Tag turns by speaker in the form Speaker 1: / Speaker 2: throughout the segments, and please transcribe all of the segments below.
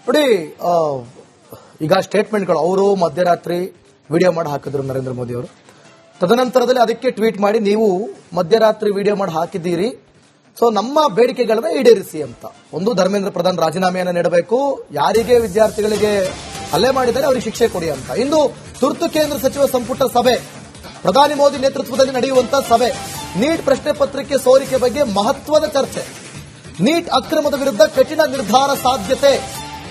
Speaker 1: ನೋಡಿ, ಈಗ ಸ್ಟೇಟ್ಮೆಂಟ್ಗಳು ಅವರು ಮಧ್ಯರಾತ್ರಿ ವಿಡಿಯೋ ಮಾಡಿ ಹಾಕಿದ್ರು ನರೇಂದ್ರ ಮೋದಿ ಅವರು. ತದನಂತರದಲ್ಲಿ ಅದಕ್ಕೆ ಟ್ವೀಟ್ ಮಾಡಿ, ನೀವು ಮಧ್ಯರಾತ್ರಿ ವಿಡಿಯೋ ಮಾಡಿ ಹಾಕಿದ್ದೀರಿ, ಸೊ ನಮ್ಮ ಬೇಡಿಕೆಗಳನ್ನ ಈಡೇರಿಸಿ ಅಂತ. ಒಂದು, ಧರ್ಮೇಂದ್ರ ಪ್ರಧಾನ್ ರಾಜೀನಾಮೆಯನ್ನು ನೀಡಬೇಕು, ಯಾರಿಗೆ ವಿದ್ಯಾರ್ಥಿಗಳಿಗೆ ಹಲ್ಲೆ ಮಾಡಿದರೆ ಅವರಿಗೆ ಶಿಕ್ಷೆ ಕೊಡಿ ಅಂತ. ಇಂದು ತುರ್ತು ಕೇಂದ್ರ ಸಚಿವ ಸಂಪುಟ ಸಭೆ, ಪ್ರಧಾನಿ ಮೋದಿ ನೇತೃತ್ವದಲ್ಲಿ ನಡೆಯುವಂತಹ ಸಭೆ. ನೀಟ್ ಪ್ರಶ್ನೆ ಪತ್ರಿಕೆ ಸೋರಿಕೆ ಬಗ್ಗೆ ಮಹತ್ವದ ಚರ್ಚೆ. ನೀಟ್ ಅಕ್ರಮದ ವಿರುದ್ಧ ಕಠಿಣ ನಿರ್ಧಾರ ಸಾಧ್ಯತೆ,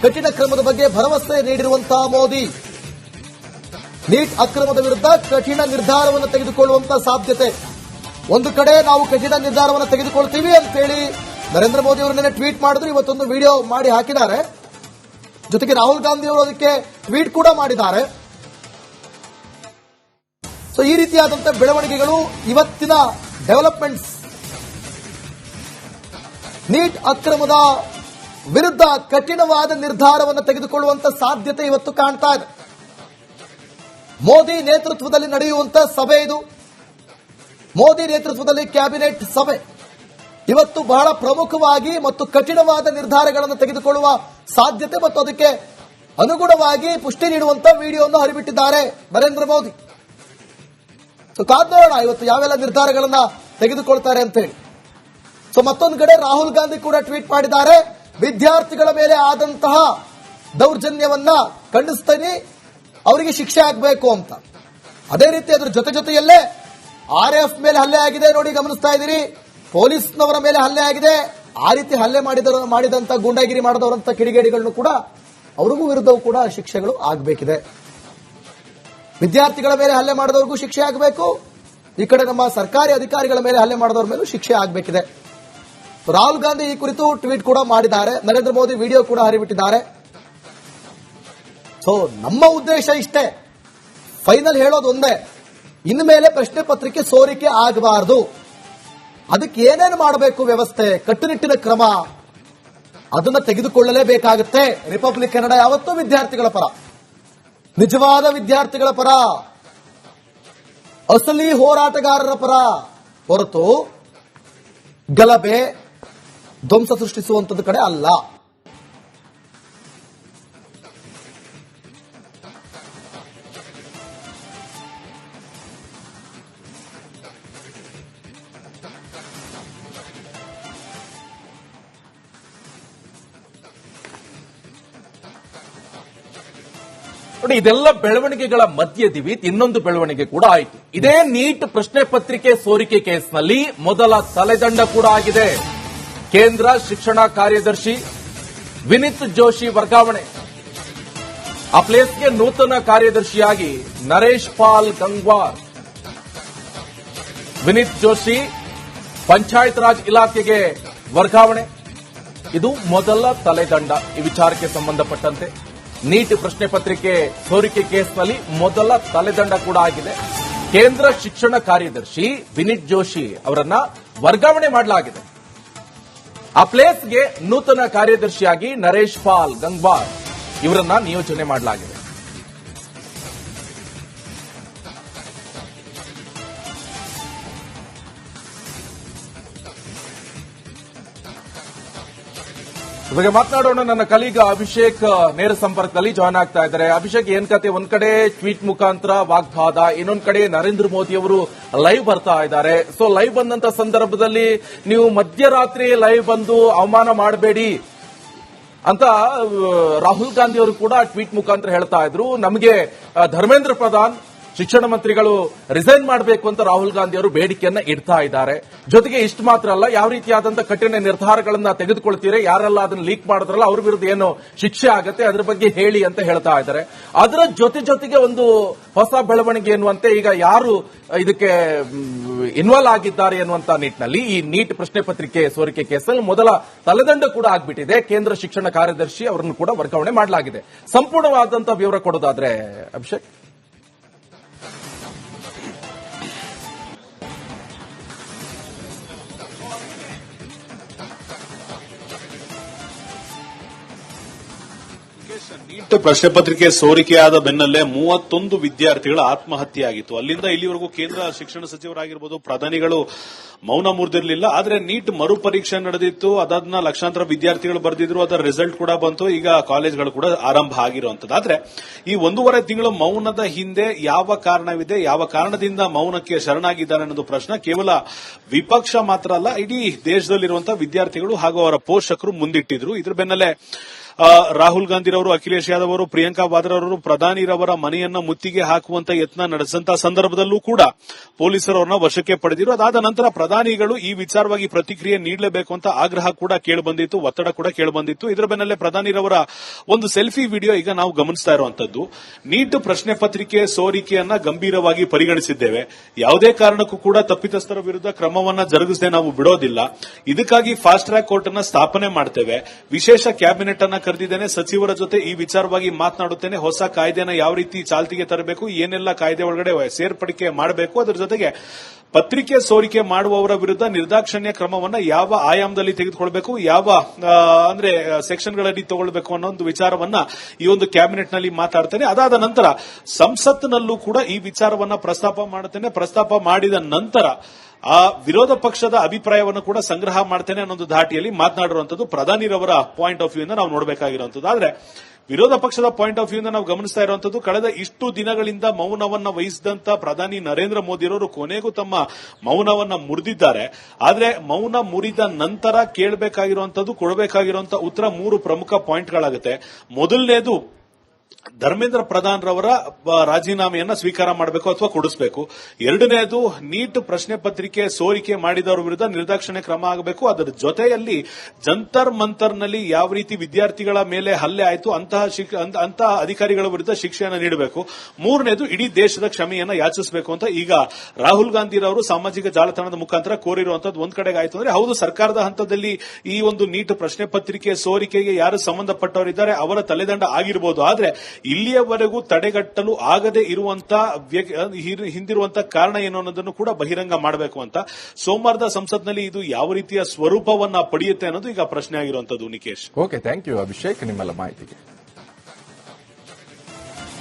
Speaker 1: ಕಠಿಣ ಕ್ರಮದ ಬಗ್ಗೆ ಭರವಸೆ ನೀಡಿರುವಂತಹ ಮೋದಿ. ನೀಟ್ ಅಕ್ರಮದ ವಿರುದ್ಧ ಕಠಿಣ ನಿರ್ಧಾರವನ್ನು ತೆಗೆದುಕೊಳ್ಳುವಂತಹ ಸಾಧ್ಯತೆ. ಒಂದು ಕಡೆ ನಾವು ಕಠಿಣ ನಿರ್ಧಾರವನ್ನು ತೆಗೆದುಕೊಳ್ತೀವಿ ಅಂತ ಹೇಳಿ ನರೇಂದ್ರ ಮೋದಿ ಅವರು ನಿನ್ನೆ ಟ್ವೀಟ್ ಮಾಡಿದ್ರು, ಇವತ್ತೊಂದು ವಿಡಿಯೋ ಮಾಡಿ ಹಾಕಿದ್ದಾರೆ. ಜೊತೆಗೆ ರಾಹುಲ್ ಗಾಂಧಿ ಅವರು ಅದಕ್ಕೆ ಟ್ವೀಟ್ ಕೂಡ ಮಾಡಿದ್ದಾರೆ. ಸೊ ಈ ರೀತಿಯಾದಂತಹ ಬೆಳವಣಿಗೆಗಳು ಇವತ್ತಿನ ಡೆವಲಪ್ಮೆಂಟ್ಸ್. ನೀಟ್ ಅಕ್ರಮದ ವಿರುದ್ಧ ಕಠಿಣವಾದ ನಿರ್ಧಾರವನ್ನು ತೆಗೆದುಕೊಳ್ಳುವಂತ ಸಾಧ್ಯತೆ ಇವತ್ತು ಕಾಣ್ತಾ ಇದೆ. ಮೋದಿ ನೇತೃತ್ವದಲ್ಲಿ ನಡೆಯುವಂತಹ ಸಭೆ ಇದು. ಮೋದಿ ನೇತೃತ್ವದಲ್ಲಿ ಕ್ಯಾಬಿನೆಟ್ ಸಭೆ ಇವತ್ತು ಬಹಳ ಪ್ರಮುಖವಾಗಿ ಮತ್ತು ಕಠಿಣವಾದ ನಿರ್ಧಾರಗಳನ್ನು ತೆಗೆದುಕೊಳ್ಳುವ ಸಾಧ್ಯತೆ ಮತ್ತು ಅದಕ್ಕೆ ಅನುಗುಣವಾಗಿ ಪುಷ್ಟಿ ನೀಡುವಂತಹ ವಿಡಿಯೋವನ್ನು ಹರಿಬಿಟ್ಟಿದ್ದಾರೆ ನರೇಂದ್ರ ಮೋದಿ. ಸೊ ಕಾದ್ ನೋಡೋಣ ಇವತ್ತು ಯಾವೆಲ್ಲ ನಿರ್ಧಾರಗಳನ್ನ ತೆಗೆದುಕೊಳ್ತಾರೆ ಅಂತ ಹೇಳಿ. ಸೊ ಮತ್ತೊಂದು ಕಡೆ ರಾಹುಲ್ ಗಾಂಧಿ ಕೂಡ ಟ್ವೀಟ್ ಮಾಡಿದ್ದಾರೆ, ವಿದ್ಯಾರ್ಥಿಗಳ ಮೇಲೆ ಆದಂತಹ ದೌರ್ಜನ್ಯವನ್ನ ಖಂಡಿಸ್ತೀನಿ, ಅವರಿಗೆ ಶಿಕ್ಷೆ ಆಗಬೇಕು ಅಂತ. ಅದೇ ರೀತಿ ಅದರ ಜೊತೆಯಲ್ಲೇ RAF ಮೇಲೆ ಹಲ್ಲೆ ಆಗಿದೆ ನೋಡಿ, ಗಮನಿಸ್ತಾ ಇದ್ದೀರಿ. ಪೊಲೀಸ್ನವರ ಮೇಲೆ ಹಲ್ಲೆ ಆಗಿದೆ. ಆ ರೀತಿ ಹಲ್ಲೆ ಮಾಡಿದಂತ ಗೂಂಡಾಗಿರಿ ಮಾಡಿದವರಂತ ಕಿಡಿಗೇಡಿಗಳನ್ನು ಕೂಡ ಅವರಿಗೂ ವಿರುದ್ಧವೂ ಕೂಡ ಶಿಕ್ಷೆಗಳು ಆಗಬೇಕಿದೆ. ವಿದ್ಯಾರ್ಥಿಗಳ ಮೇಲೆ ಹಲ್ಲೆ ಮಾಡಿದವ್ರಿಗೂ ಶಿಕ್ಷೆ ಆಗಬೇಕು, ಈ ಕಡೆ ನಮ್ಮ ಸರ್ಕಾರಿ ಅಧಿಕಾರಿಗಳ ಮೇಲೆ ಹಲ್ಲೆ ಮಾಡಿದವ್ರ ಮೇಲೂ ಶಿಕ್ಷೆ ಆಗಬೇಕಿದೆ. ರಾಹುಲ್ ಗಾಂಧಿ ಈ ಕುರಿತು ಟ್ವೀಟ್ ಕೂಡ ಮಾಡಿದ್ದಾರೆ, ನರೇಂದ್ರ ಮೋದಿ ವಿಡಿಯೋ ಕೂಡ ಹರಿಬಿಟ್ಟಿದ್ದಾರೆ. ಸೊ ನಮ್ಮ ಉದ್ದೇಶ ಇಷ್ಟೇ, ಫೈನಲ್ ಹೇಳೋದು ಒಂದೇ, ಇನ್ಮೇಲೆ ಪ್ರಶ್ನೆ ಪತ್ರಿಕೆ ಸೋರಿಕೆ ಆಗಬಾರದು. ಅದಕ್ಕೆ ಏನೇನು ಮಾಡಬೇಕು ವ್ಯವಸ್ಥೆ, ಕಟ್ಟುನಿಟ್ಟಿನ ಕ್ರಮ ಅದನ್ನ ತೆಗೆದುಕೊಳ್ಳಲೇಬೇಕಾಗುತ್ತೆ. ರಿಪಬ್ಲಿಕ್ ಕನ್ನಡ ಯಾವತ್ತೂ ವಿದ್ಯಾರ್ಥಿಗಳ ಪರ, ನಿಜವಾದ ವಿದ್ಯಾರ್ಥಿಗಳ ಪರ, ಅಸಲಿ ಹೋರಾಟಗಾರರ ಪರ ಹೊರತು ಗಲಭೆ ಧ್ವಂಸ ಸೃಷ್ಟಿಸುವಂತದ್ದು ಕಡೆ ಅಲ್ಲ.
Speaker 2: ನೋಡಿ, ಇದೆಲ್ಲ ಬೆಳವಣಿಗೆಗಳ ಮಧ್ಯದಿವಿ ಇನ್ನೊಂದು ಬೆಳವಣಿಗೆ ಕೂಡ ಆಯಿತು. ಇದೇ ನೀಟ್ ಪ್ರಶ್ನೆ ಪತ್ರಿಕೆ ಸೋರಿಕೆ ಕೇಸ್ನಲ್ಲಿ ಮೊದಲ ತಲೆದಂಡ ಕೂಡ ಆಗಿದೆ. ಕೇಂದ್ರ ಶಿಕ್ಷಣ ಕಾರ್ಯದರ್ಶಿ ವಿನಿತ್ ಜೋಶಿ ವರ್ಗಾವಣೆ. ಆ ಪ್ಲೇಸ್ಗೆ ನೂತನ ಕಾರ್ಯದರ್ಶಿಯಾಗಿ ನರೇಶ್ ಪಾಲ್ ಗಂಗ್ವಾರ್. ವಿನಿತ್ ಜೋಶಿ ಪಂಚಾಯತ್ ರಾಜ್ ಇಲಾಖೆಗೆ ವರ್ಗಾವಣೆ. ಇದು ಮೊದಲ ತಲೆದಂಡ. ಈ ವಿಚಾರಕ್ಕೆ ಸಂಬಂಧಪಟ್ಟಂತೆ ನೀಟ್ ಪ್ರಶ್ನೆ ಪತ್ರಿಕೆ ಸೋರಿಕೆ ಕೇಸ್ನಲ್ಲಿ ಮೊದಲ ತಲೆದಂಡ ಕೂಡ ಆಗಿದೆ. ಕೇಂದ್ರ ಶಿಕ್ಷಣ ಕಾರ್ಯದರ್ಶಿ ವಿನಿತ್ ಜೋಶಿ ಅವರನ್ನ ವರ್ಗಾವಣೆ ಮಾಡಲಾಗಿದೆ. ಆ ಪ್ಲೇಸ್ಗೆ ನೂತನ ಕಾರ್ಯದರ್ಶಿಯಾಗಿ ನರೇಶ್ ಪಾಲ್ ಗಂಗ್ವಾರ್ ಇವರನ್ನ ನಿಯೋಜನೆ ಮಾಡಲಾಗಿದೆ. ಇವಾಗ ಮಾತನಾಡೋಣ. ನನ್ನ ಕಲೀಗ ಅಭಿಷೇಕ್ ನೇರ ಸಂಪರ್ಕದಲ್ಲಿ ಜಾಯ್ನ್ ಆಗ್ತಾ ಇದ್ದಾರೆ. ಅಭಿಷೇಕ್, ಏನ್ ಕತೆ? ಒಂದ್ ಕಡೆ ಟ್ವೀಟ್ ಮುಖಾಂತರ ವಾಗ್ವಾದ, ಇನ್ನೊಂದ್ ಕಡೆ ನರೇಂದ್ರ ಮೋದಿ ಅವರು ಲೈವ್ ಬರ್ತಾ ಇದ್ದಾರೆ. ಸೊ ಲೈವ್ ಬಂದಂತ ಸಂದರ್ಭದಲ್ಲಿ ನೀವು ಮಧ್ಯರಾತ್ರಿ ಲೈವ್ ಬಂದು ಅವಮಾನ ಮಾಡಬೇಡಿ ಅಂತ ರಾಹುಲ್ ಗಾಂಧಿ ಅವರು ಕೂಡ ಟ್ವೀಟ್ ಮುಖಾಂತರ ಹೇಳ್ತಾ ಇದ್ರು. ನಮಗೆ ಧರ್ಮೇಂದ್ರ ಪ್ರಧಾನ್ ಶಿಕ್ಷಣ ಮಂತ್ರಿಗಳು ರಿಸೈನ್ ಮಾಡಬೇಕು ಅಂತ ರಾಹುಲ್ ಗಾಂಧಿ ಅವರು ಬೇಡಿಕೆಯನ್ನ ಇಡ್ತಾ ಇದ್ದಾರೆ. ಜೊತೆಗೆ ಇಷ್ಟು ಮಾತ್ರ ಅಲ್ಲ, ಯಾವ ರೀತಿಯಾದಂತಹ ಕಠಿಣ ನಿರ್ಧಾರಗಳನ್ನ ತೆಗೆದುಕೊಳ್ತೀರಿ, ಯಾರೆಲ್ಲ ಅದನ್ನ ಲೀಕ್ ಮಾಡಿದ್ರಲ್ಲ ಅವ್ರ ವಿರುದ್ಧ ಏನು ಶಿಕ್ಷೆ ಆಗುತ್ತೆ ಅದ್ರ ಬಗ್ಗೆ ಹೇಳಿ ಅಂತ ಹೇಳ್ತಾ ಇದ್ದಾರೆ. ಅದರ ಜೊತೆಗೆ ಒಂದು ಹೊಸ ಬೆಳವಣಿಗೆ ಎನ್ನುವಂತೆ ಈಗ ಯಾರು ಇದಕ್ಕೆ ಇನ್ವಾಲ್ವ್ ಆಗಿದ್ದಾರೆ ಎನ್ನುವಂತ ನಿಟ್ಟಿನಲ್ಲಿ ಈ ನೀಟ್ ಪ್ರಶ್ನೆ ಪತ್ರಿಕೆ ಸೋರಿಕೆ ಕೇಸಲ್ಲಿ ಮೊದಲ ತಲೆದಂಡ ಕೂಡ ಆಗ್ಬಿಟ್ಟಿದೆ. ಕೇಂದ್ರ ಶಿಕ್ಷಣ ಕಾರ್ಯದರ್ಶಿ ಅವರನ್ನು ಕೂಡ ವರ್ಗಾವಣೆ ಮಾಡಲಾಗಿದೆ. ಸಂಪೂರ್ಣವಾದಂತಹ ವಿವರ ಕೊಡೋದಾದ್ರೆ ಅಭಿಷೇಕ್.
Speaker 3: ನೀಟ್ ಪ್ರಶ್ನೆ ಪತ್ರಿಕೆ ಸೋರಿಕೆಯಾದ ಬೆನ್ನಲ್ಲೇ 31 ವಿದ್ಯಾರ್ಥಿಗಳ ಆತ್ಮಹತ್ಯೆ ಆಗಿತ್ತು. ಅಲ್ಲಿಂದ ಇಲ್ಲಿವರೆಗೂ ಕೇಂದ್ರ ಶಿಕ್ಷಣ ಸಚಿವರಾಗಿರ್ಬೋದು, ಪ್ರಧಾನಿಗಳು ಮೌನ ಮುರಿದಿರಲಿಲ್ಲ. ಆದ್ರೆ ನೀಟ್ ಮರುಪರೀಕ್ಷೆ ನಡೆದಿತ್ತು, ಅದನ್ನ ಲಕ್ಷಾಂತರ ವಿದ್ಯಾರ್ಥಿಗಳು ಬರೆದಿದ್ರು, ಅದರ ರಿಸಲ್ಟ್ ಕೂಡ ಬಂತು, ಈಗ ಕಾಲೇಜ್ಗಳು ಕೂಡ ಆರಂಭ ಆಗಿರುವಂತದ್ದು. ಆದ್ರೆ ಈ 1.5 ತಿಂಗಳು ಮೌನದ ಹಿಂದೆ ಯಾವ ಕಾರಣವಿದೆ, ಯಾವ ಕಾರಣದಿಂದ ಮೌನಕ್ಕೆ ಶರಣಾಗಿದ್ದಾರೆ ಅನ್ನೋದು ಪ್ರಶ್ನೆ ಕೇವಲ ವಿಪಕ್ಷ ಮಾತ್ರ ಅಲ್ಲ, ಇಡೀ ದೇಶದಲ್ಲಿರುವಂತಹ ವಿದ್ಯಾರ್ಥಿಗಳು ಹಾಗೂ ಅವರ ಪೋಷಕರು ಮುಂದಿಟ್ಟಿದ್ರು. ಇದ್ರ ಬೆನ್ನಲ್ಲೇ ರಾಹುಲ್ ಗಾಂಧಿರವರು, ಅಖಿಲೇಶ್ ಯಾದವ್ ಅವರು, ಪ್ರಿಯಾಂಕಾ ವಾದ್ರಾ ಅವರು ಪ್ರಧಾನಿರವರ ಮನೆಯನ್ನ ಮುತ್ತಿಗೆ ಹಾಕುವಂತ ಯತ್ನ ನಡೆಸಿದಂತಹ ಸಂದರ್ಭದಲ್ಲೂ ಕೂಡ ಪೊಲೀಸರು ಅವರನ್ನ ವಶಕ್ಕೆ ಪಡೆದಿರು. ಅದಾದ ನಂತರ ಪ್ರಧಾನಿಗಳು ಈ ವಿಚಾರವಾಗಿ ಪ್ರತಿಕ್ರಿಯೆ ನೀಡಲೇಬೇಕು ಅಂತ ಆಗ್ರಹ ಕೂಡ ಕೇಳಿಬಂದಿತ್ತು, ಒತ್ತಡ ಕೂಡ ಕೇಳಿಬಂದಿತ್ತು. ಇದರ ಬೆನ್ನಲ್ಲೇ ಪ್ರಧಾನಿರವರ ಒಂದು ಸೆಲ್ಫಿ ವಿಡಿಯೋ ಈಗ ನಾವು ಗಮನಿಸ್ತಾ ಇರುವಂತದ್ದು. ನೀಟ್ ಪ್ರಶ್ನೆ ಪತ್ರಿಕೆ ಸೋರಿಕೆಯನ್ನ ಗಂಭೀರವಾಗಿ ಪರಿಗಣಿಸಿದ್ದೇವೆ, ಯಾವುದೇ ಕಾರಣಕ್ಕೂ ಕೂಡ ತಪ್ಪಿತಸ್ಥರ ವಿರುದ್ಧ ಕ್ರಮವನ್ನ ಜರುಗಿಸದೆ ನಾವು ಬಿಡೋದಿಲ್ಲ, ಇದಕ್ಕಾಗಿ ಫಾಸ್ಟ್ ಟ್ರ್ಯಾಕ್ ಕೋರ್ಟ್ ಅನ್ನ ಸ್ಥಾಪನೆ ಮಾಡ್ತೇವೆ, ವಿಶೇಷ ಕ್ಯಾಬಿನೆಟ್ ಅನ್ನ ಕರೆದಿದ್ದೇನೆ, ಸಚಿವರ ಜೊತೆ ಈ ವಿಚಾರವಾಗಿ ಮಾತನಾಡುತ್ತೇನೆ, ಹೊಸ ಕಾಯ್ದೆನ ಯಾವ ರೀತಿ ಚಾಲ್ತಿಗೆ ತರಬೇಕು, ಏನೆಲ್ಲ ಕಾಯ್ದೆ ಒಳಗಡೆ ಸೇರ್ಪಡಿಕೆ ಮಾಡಬೇಕು, ಅದರ ಜೊತೆಗೆ ಪತ್ರಿಕೆ ಸೋರಿಕೆ ಮಾಡುವವರ ವಿರುದ್ಧ ನಿರ್ದಾಕ್ಷಣ್ಯ ಕ್ರಮವನ್ನ ಯಾವ ಆಯಾಮದಲ್ಲಿ ತೆಗೆದುಕೊಳ್ಬೇಕು, ಯಾವ ಅಂದ್ರೆ ಸೆಕ್ಷನ್ಗಳಲ್ಲಿ ತಗೊಳ್ಬೇಕು ಅನ್ನೋ ಒಂದು ವಿಚಾರವನ್ನ ಈ ಒಂದು ಕ್ಯಾಬಿನೆಟ್ ನಲ್ಲಿ ಮಾತಾಡ್ತೇನೆ. ಅದಾದ ನಂತರ ಸಂಸತ್ನಲ್ಲೂ ಕೂಡ ಈ ವಿಚಾರವನ್ನ ಪ್ರಸ್ತಾಪ ಮಾಡುತ್ತೇನೆ, ಪ್ರಸ್ತಾಪ ಮಾಡಿದ ನಂತರ ಆ ವಿರೋಧ ಪಕ್ಷದ ಅಭಿಪ್ರಾಯವನ್ನು ಕೂಡ ಸಂಗ್ರಹ ಮಾಡ್ತೇನೆ ಅನ್ನೋ ಧಾಟಿಯಲ್ಲಿ ಮಾತನಾಡಿರುವಂತದ್ದು ಪ್ರಧಾನಿರವರ ಪಾಯಿಂಟ್ ಆಫ್ ವ್ಯೂ ಇಂದ ನಾವು ನೋಡಬೇಕಾಗಿರುವಂತದ್ದು. ಆದ್ರೆ ವಿರೋಧ ಪಕ್ಷದ ಪಾಯಿಂಟ್ ಆಫ್ ವ್ಯೂ ಇಂದ ನಾವು ಗಮನಿಸ್ತಾ ಇರುವಂತದ್ದು, ಕಳೆದ ಇಷ್ಟು ದಿನಗಳಿಂದ ಮೌನವನ್ನ ವಹಿಸಿದಂತ ಪ್ರಧಾನಿ ನರೇಂದ್ರ ಮೋದಿಯವರು ಕೊನೆಗೂ ತಮ್ಮ ಮೌನವನ್ನ ಮುರಿದಿದ್ದಾರೆ. ಆದ್ರೆ ಮೌನ ಮುರಿದ ನಂತರ ಕೇಳಬೇಕಾಗಿರುವಂತದ್ದು, ಕೊಡಬೇಕಾಗಿರುವಂತಹ ಉತ್ತರ 3 ಪ್ರಮುಖ ಪಾಯಿಂಟ್ಗಳಾಗುತ್ತೆ. ಮೊದಲನೇದು, ಧರ್ಮೇಂದ್ರ ಪ್ರಧಾನ್ ರವರ ರಾಜೀನಾಮೆಯನ್ನ ಸ್ವೀಕಾರ ಮಾಡಬೇಕು ಅಥವಾ ಕೊಡಿಸಬೇಕು. ಎರಡನೇದು, ನೀಟ್ ಪ್ರಶ್ನೆ ಪತ್ರಿಕೆ ಸೋರಿಕೆ ಮಾಡಿದವರ ವಿರುದ್ಧ ನಿರ್ದಾಕ್ಷಿಣ್ಯ ಕ್ರಮ ಆಗಬೇಕು. ಅದರ ಜೊತೆಯಲ್ಲಿ ಜಂತರ್ ಮಂತರ್ನಲ್ಲಿ ಯಾವ ರೀತಿ ವಿದ್ಯಾರ್ಥಿಗಳ ಮೇಲೆ ಹಲ್ಲೆ ಆಯಿತು ಅಂತಹ ಅಧಿಕಾರಿಗಳ ವಿರುದ್ಧ ಶಿಕ್ಷೆಯನ್ನು ನೀಡಬೇಕು. ಮೂರನೇದು, ಇಡೀ ದೇಶದ ಕ್ಷಮೆಯನ್ನ ಯಾಚಿಸಬೇಕು ಅಂತ ಈಗ ರಾಹುಲ್ ಗಾಂಧಿರವರು ಸಾಮಾಜಿಕ ಜಾಲತಾಣದ ಮುಖಾಂತರ ಕೋರಿರುವಂತದ್ದು. ಒಂದ್ ಕಡೆಗೆ ಆಯಿತು ಅಂದ್ರೆ ಹೌದು, ಸರ್ಕಾರದ ಹಂತದಲ್ಲಿ ಈ ಒಂದು ನೀಟ್ ಪ್ರಶ್ನೆ ಪತ್ರಿಕೆ ಸೋರಿಕೆಗೆ ಯಾರು ಸಂಬಂಧಪಟ್ಟವರಿದ್ದಾರೆ ಅವರ ತಲೆದಂಡ ಆಗಿರಬಹುದು. ಆದ್ರೆ ಇಲ್ಲಿಯವರೆಗೂ ತಡೆಗಟ್ಟಲು ಆಗದೆ ಹಿಂದಿರುವಂತಹ ಕಾರಣ ಏನು ಅನ್ನೋದನ್ನು ಕೂಡ ಬಹಿರಂಗ ಮಾಡಬೇಕು ಅಂತ ಸೋಮವಾರದ ಸಂಸತ್ನಲ್ಲಿ ಇದು ಯಾವ ರೀತಿಯ ಸ್ವರೂಪವನ್ನ ಪಡೆಯುತ್ತೆ ಅನ್ನೋದು ಈಗ ಪ್ರಶ್ನೆ ಆಗಿರುವಂತದ್ದು. Nikesh,
Speaker 2: okay, thank you Abhishek ನಿಮ್ಮೆಲ್ಲ ಮಾಹಿತಿಗೆ.